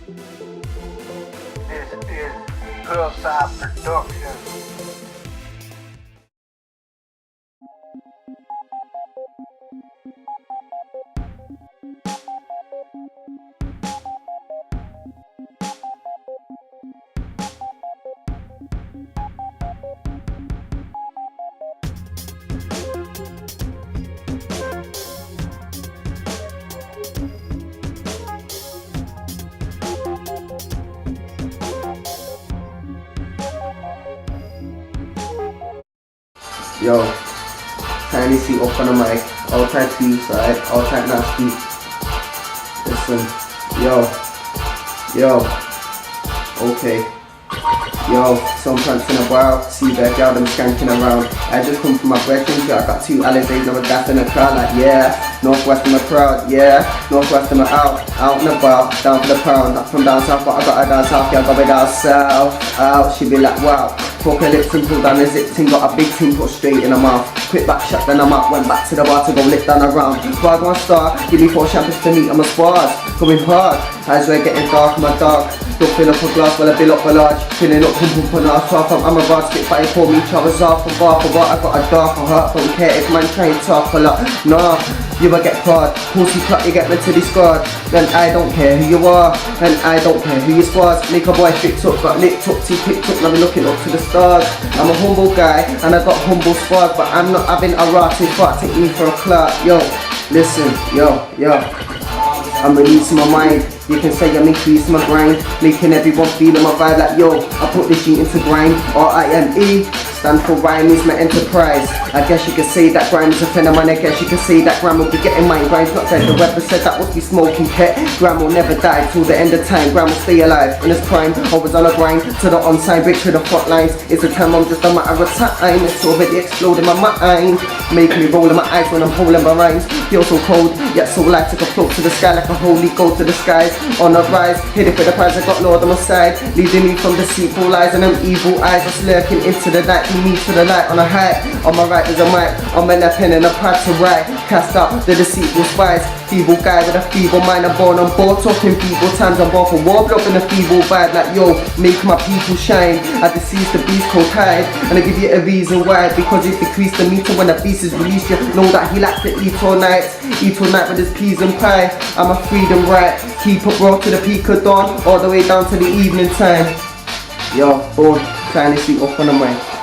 This is Hillside Productions. Yo, Tiny C up on the mic, all type T side, all type nasty. Listen, okay. Yo, some plants in a bar, see that girl them skanking around. I just come from my brethren, I got two Alizés, now a gas in the crowd, like yeah. Northwest in the crowd, yeah. Northwest in the out and about, down for the pound. Not from down south, but I got her down south, yeah, I got her down south. Out, she be like wow. Fuck her lips and pull down the zip ting, got a big ting put straight in her mouth. Quick back shot, then I'm up, went back to the bar to go lick down around. Bag one star, give me 4 champers to meet, I'm a spars. Going hard, eyes we're getting dark, my dark. Don't fill up a glass while I fill up a large. Filling up pum pum on our top, I'm a basket fight for me, Chavez off and bar for what I got a darker heart. Don't care if man try and talk a lot, nah. You will get caught, pussy cut, you get mentally scarred. Then I don't care who you are, and I don't care who you squads. Make a boy fix up, got licked up, see picked up, now I'm looking up to the stars. I'm a humble guy, and I got humble squad, but I'm not having a rotted fuck, take me for a clout. Yo, listen, yo, I'm releasing my mind. You can say I'm increasing my grind, making everyone feel my vibe like yo, I put this shit into grind. R-I-M-E, stand for rhyme is my enterprise. I guess you could say that grime is a friend of mine. I guess you could say that grime will be getting mine. Grime's not dead, the rapper said that would be smoking cat. Grime will never die till the end of time. Grime will stay alive in his prime. Always on a grind to the on-side, break to the front lines. It's a time, I'm just a matter of time. It's already exploding my mind, making me roll in my eyes when I'm holding my rhymes. Feel so cold, yet so light, like a float to the sky, like a holy goat to the skies. On a rise, hit it for the prize, I got Lord on my side, leading me from deceitful lies and them evil eyes that's lurking into the night. Lead me to the light on a height. On my right there's a mic, I'm in a pen and a pad to write. Cast out the deceitful spies. Feeble guy with a feeble mind, I'm born on board, talking feeble times, I'm born for war, blocking a feeble vibe like yo, make my people shine. I decease the beast cold tide, and I give you a reason why, because it decreased the meter when the beast is released. You know that he likes to eat all night with his peas and pie. I'm a freedom right, keep up raw to the peak of dawn, all the way down to the evening time. Yo, born, trying to see up on the mic.